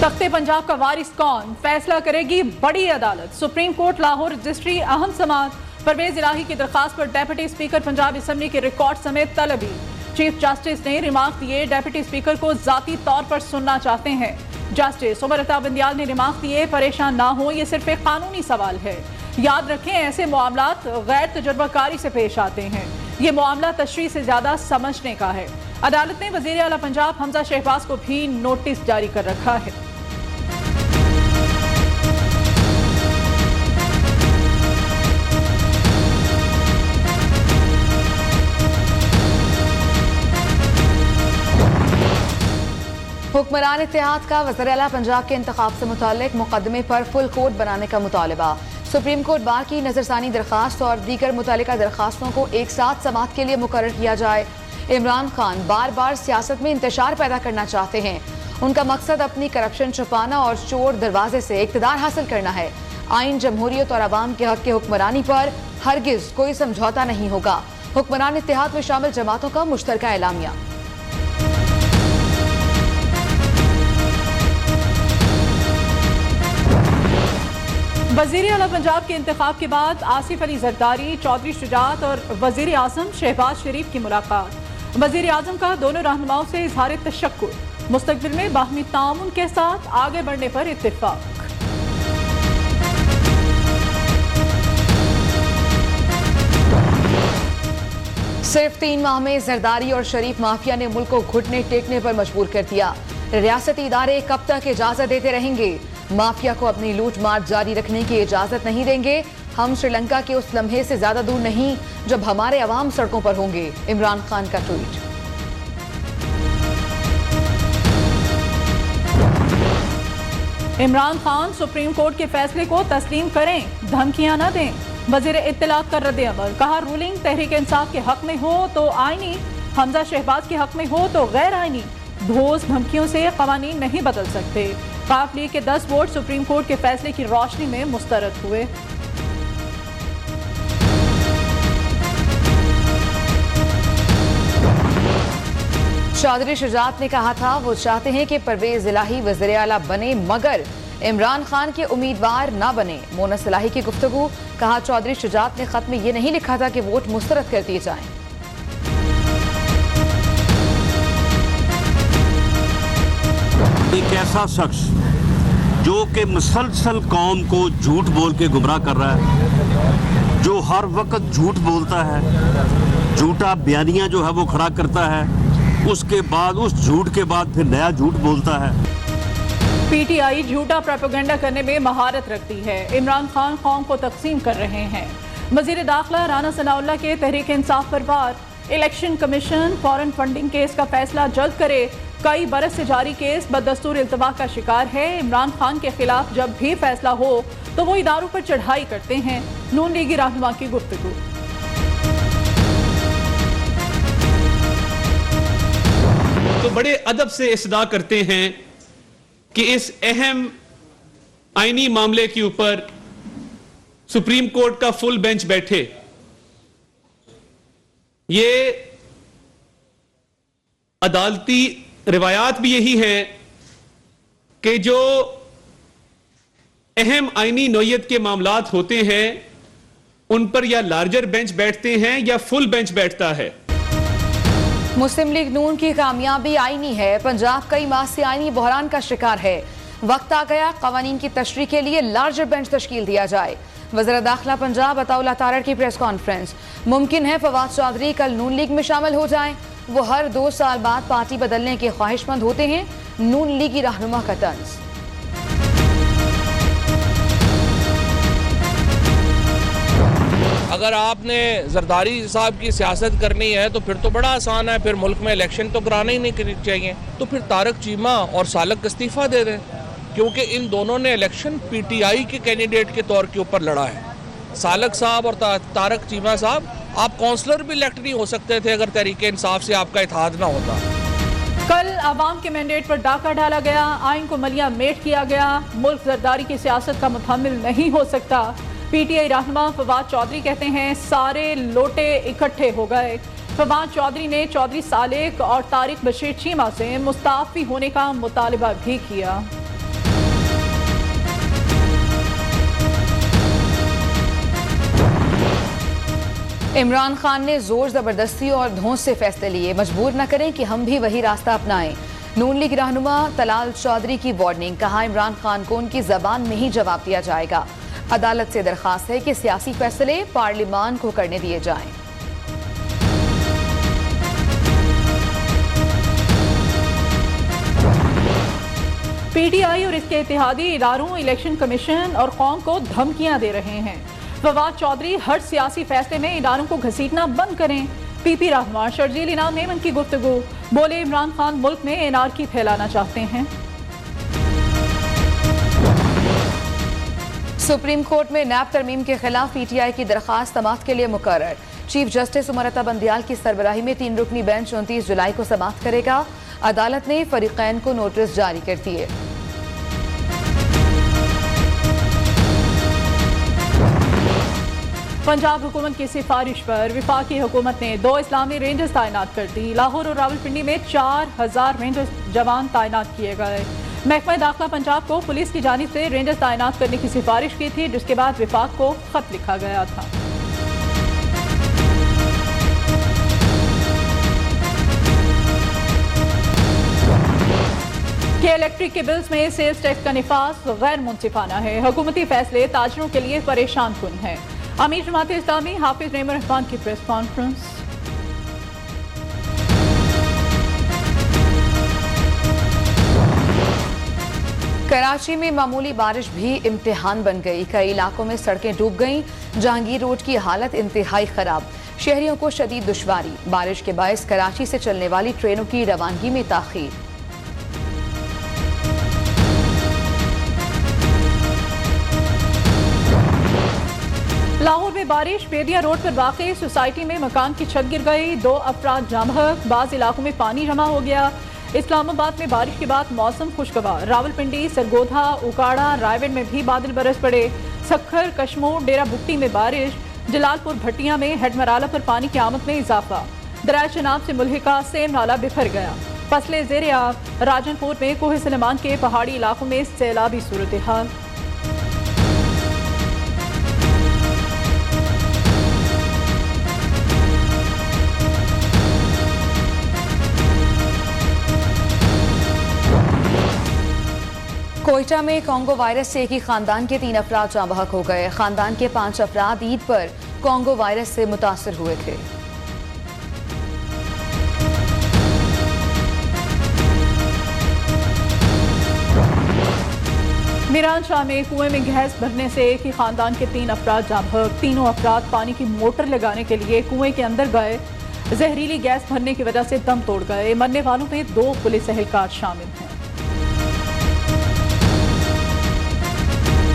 तख्ते पंजाब का वारिस कौन, फैसला करेगी बड़ी अदालत। सुप्रीम कोर्ट लाहौर रजिस्ट्री अहम समात। परवेज इलाही की दरखास्त पर डेप्यूटी स्पीकर पंजाब असम्बली के रिकॉर्ड समेत तलबी। चीफ जस्टिस ने रिमार्क दिए, डेप्यूटी स्पीकर को जाती तौर पर सुनना चाहते हैं। जस्टिस उमर अता बंदियाल ने रिमार्क दिए, परेशान ना हो, ये सिर्फ एक कानूनी सवाल है। याद रखें, ऐसे मामलात गैर तजुर्बाकारी से पेश आते हैं। ये मामला तशरीह से ज्यादा समझने का है। अदालत ने वजीर आला पंजाब हमजा शहबाज को भी नोटिस जारी कर रखा है। हुक्मरान इत्तेहाद का वज़ीर आला पंजाब के इंतखाब से मुताल्लिक मुकदमे पर फुल कोर्ट बनाने का मुतालबा। सुप्रीम कोर्ट बार की नजरसानी दरखास्त और दीगर मुतालिका दरखास्तों को एक साथ समाअत के लिए मुकर्रर किया जाए। इमरान खान बार बार सियासत में इंतशार पैदा करना चाहते हैं। उनका मकसद अपनी करप्शन छुपाना और चोर दरवाजे से इक़्तिदार हासिल करना है। आइन, जमहूरियत और अवाम के हक के हुक्मरानी पर हरगिज कोई समझौता नहीं होगा। हुक्मरान इत्तेहाद में शामिल जमातों का मुश्तरका एलामिया। वजीर आला पंजाब के इंतखाब के बाद आसिफ अली जरदारी, चौधरी शुजात और वजीर आजम शहबाज शरीफ की मुलाकात। वजीर आजम का दोनों रहनुमाओं से इजहार तशक्कुर, मुस्तकबिल में बाहमी ताउन के साथ आगे बढ़ने पर इत्तेफाक। सिर्फ 3 माह में जरदारी और शरीफ माफिया ने मुल्क को घुटने टेकने पर मजबूर कर दिया। रियासती इदारे कब तक इजाजत देते रहेंगे? माफिया को अपनी लूट मार जारी रखने की इजाजत नहीं देंगे। हम श्रीलंका के उस लम्हे से ज्यादा दूर नहीं जब हमारे अवाम सड़कों पर होंगे। इमरान खान का tweet. Imran Khan supreme court के फैसले को तस्लीम करें, धमकियां न दें। वजीर इत्तलात का रद्द अमल, कहा रूलिंग तहरीक इंसाफ के हक में हो तो आईनी, हमजा शहबाज के हक में हो तो गैर आईनी। धोस धमकियों से कवानीन नहीं बदल सकते। काफ लीग के 10 वोट सुप्रीम कोर्ट के फैसले की रोशनी में मुस्तरद हुए। चौधरी शुजात ने कहा था वो चाहते हैं कि परवेज इलाही वज़ीर आला बने मगर इमरान खान के उम्मीदवार ना बने। मोनस इलाही की गुफ्तगू, कहा चौधरी शुजात ने खत में ये नहीं लिखा था कि वोट मुस्तरद कर दिए जाएं। एक ऐसा शख्स जो कि मुसलसल कौम को झूठ बोल के गुमराह कर रहा है, जो हर वक्त झूठ बोलता है, झूठा बयानियां जो है वो खड़ा करता है, उसके बाद उस झूठ के बाद फिर नया झूठ बोलता है। पीटीआई झूठा प्रोपेगेंडा करने में महारत रखती है। इमरान खान कौम को तकसीम कर रहे हैं। वजीर दाखिला राना सनाउल्लाह के तहरीक इंसाफ पर वार। Election commission foreign funding case का फैसला जल्द करे। कई बरस से जारी केस बदस्तूर इल्तवा का शिकार है। इमरान खान के खिलाफ जब भी फैसला हो तो वो इदारों पर चढ़ाई करते हैं। नून लीगी रहनुमा की गुफ्तगू। तो बड़े अदब से इस्तदा करते हैं कि इस अहम आईनी मामले के ऊपर सुप्रीम कोर्ट का फुल बेंच बैठे। ये अदालती रिवायात भी यही है कि जो अहम आईनी नौयत के मामलात होते हैं उन पर या लार्जर बेंच बैठते हैं या फुल बेंच बैठता है। मुस्लिम लीग नून की कामयाबी आईनी है। पंजाब कई माह से आईनी बहरान का शिकार है। वक्त आ गया कवानीन की तशरीह के लिए लार्जर बेंच तश्कील दिया जाए। वज़ीर दाखिला पंजाब अताउल्लाह तारड़ की प्रेस कॉन्फ्रेंस। मुमकिन है फवाद चौधरी कल नून लीग में शामिल हो जाएं। वो हर 2 साल बाद पार्टी बदलने के ख्वाहिशमंद होते हैं। नून लीगी रहनुमा का तंज। अगर आपने जरदारी साहब की सियासत करनी है तो फिर तो बड़ा आसान है, फिर मुल्क में इलेक्शन तो कराना ही नहीं चाहिए। तो फिर तारक चीमा और सालक इस्तीफा दे दें, क्योंकि इन दोनों ने इलेक्शन पीटीआई के कैंडिडेट के तौर के ऊपर लड़ा है। सालक साहब और तारक चीमा साहब, आप काउंसलर भी इलेक्ट नहीं हो सकते थे अगर तहरीक इंसाफ से आपका इत्तेहाद ना होता। कल आवाम के मैंडेट पर डाका डाला गया, आइन को मलिया मेट किया गया। मुल्क जरदारी की सियासत का मुतहम्मिल नहीं हो सकता। पीटीआई रहनुमा फवाद चौधरी कहते हैं सारे लोटे इकट्ठे हो गए। फवाद चौधरी ने चौधरी सालेक और तारिक बशीर चीमा से मुस्ताफी होने का मुतालबा भी किया। इमरान खान ने जोर जबरदस्ती और धौंस से फैसले लिए, मजबूर न करें कि हम भी वही रास्ता अपनाएं। नून लीग रहनुमा तलाल चौधरी की वार्निंग, कहा इमरान खान को उनकी जबान में ही जवाब दिया जाएगा। अदालत से दरखास्त है कि सियासी फैसले पार्लिमान को करने दिए जाएं। पीटीआई और इसके इत्तेहादी इदारों इलेक्शन कमीशन और कौम को धमकियां दे रहे हैं। फवाद चौधरी हर सियासी फैसले में इदारों को घसीटना बंद करें। पीपी रहनुमा शर्जील इनाम मेमन की गुफ्तगू, बोले इमरान खान मुल्क में एनआरकी फैलाना चाहते हैं। सुप्रीम कोर्ट में नैब तरमीम के खिलाफ पीटीआई की दरखास्त समाअत के लिए मुकर्रर। चीफ जस्टिस उमरता बंदियाल की सरबराही में 3 रुकनी बेंच 29 जुलाई को समाअत करेगा। अदालत ने फरीकैन को नोटिस जारी कर दिए। पंजाब हुकूमत की सिफारिश पर वफाकी हुकूमत ने 2 इस्लामी रेंजर्स तैनात कर दी। लाहौर और रावलपिंडी में 4000 रेंजर्स जवान तैनात किए गए। महकमा दाखिला पंजाब को पुलिस की जानिब से रेंजर्स तैनात करने की सिफारिश की थी, जिसके बाद विफाक को खत लिखा गया था। के इलेक्ट्रिक के बिल्स में सेल्स टैक्स का निफास गैर मुनसिफाना है। हुकूमती फैसले ताजरों के लिए परेशान कुन है। अमीर जमात इस्लामी हाफिज नेमर रहमान की प्रेस कॉन्फ्रेंस। कराची में मामूली बारिश भी इम्तिहान बन गई। कई इलाकों में सड़कें डूब गईं। जहांगीर रोड की हालत इंतहाई खराब, शहरियों को शदीद दुश्वारी। बारिश के बायस कराची से चलने वाली ट्रेनों की रवानगी में ताखीर। लाहौर में बारिश, बेदिया रोड पर वाक़ई सोसाइटी में मकान की छत गिर गई। 2 अफराद जामहक, बाज़ इलाकों में पानी जमा हो गया। इस्लामाबाद में बारिश के बाद मौसम खुशगवार। रावलपिंडी, सरगोधा, उकाड़ा, रायगढ़ में भी बादल बरस पड़े। सखर, कश्मोर, डेरा बुट्टी में बारिश। जलालपुर भट्टियां में हेडमराला पर पानी की आमद में इजाफा। दरिया चनाब से मुल्हिका सेम नाला बिखर गया। फसले ज़ेरे आब। राजनपुर में कोहे सलेमान के पहाड़ी इलाकों में सैलाबी सूरत हाल। कोयटा में कोंगो वायरस से एक ही खानदान के 3 अफराद जाँ बहक हो गए। खानदान के 5 अफराद ईद पर कोंगो वायरस से मुतासर हुए थे। मीरान शाह में कुएं में गैस भरने से एक ही खानदान के 3 अफराद जाँ बहक। तीनों अफराद पानी की मोटर लगाने के लिए कुएं के अंदर गए। जहरीली गैस भरने की वजह से दम तोड़ गए। मरने वालों में 2 पुलिस एहलकार शामिल हैं।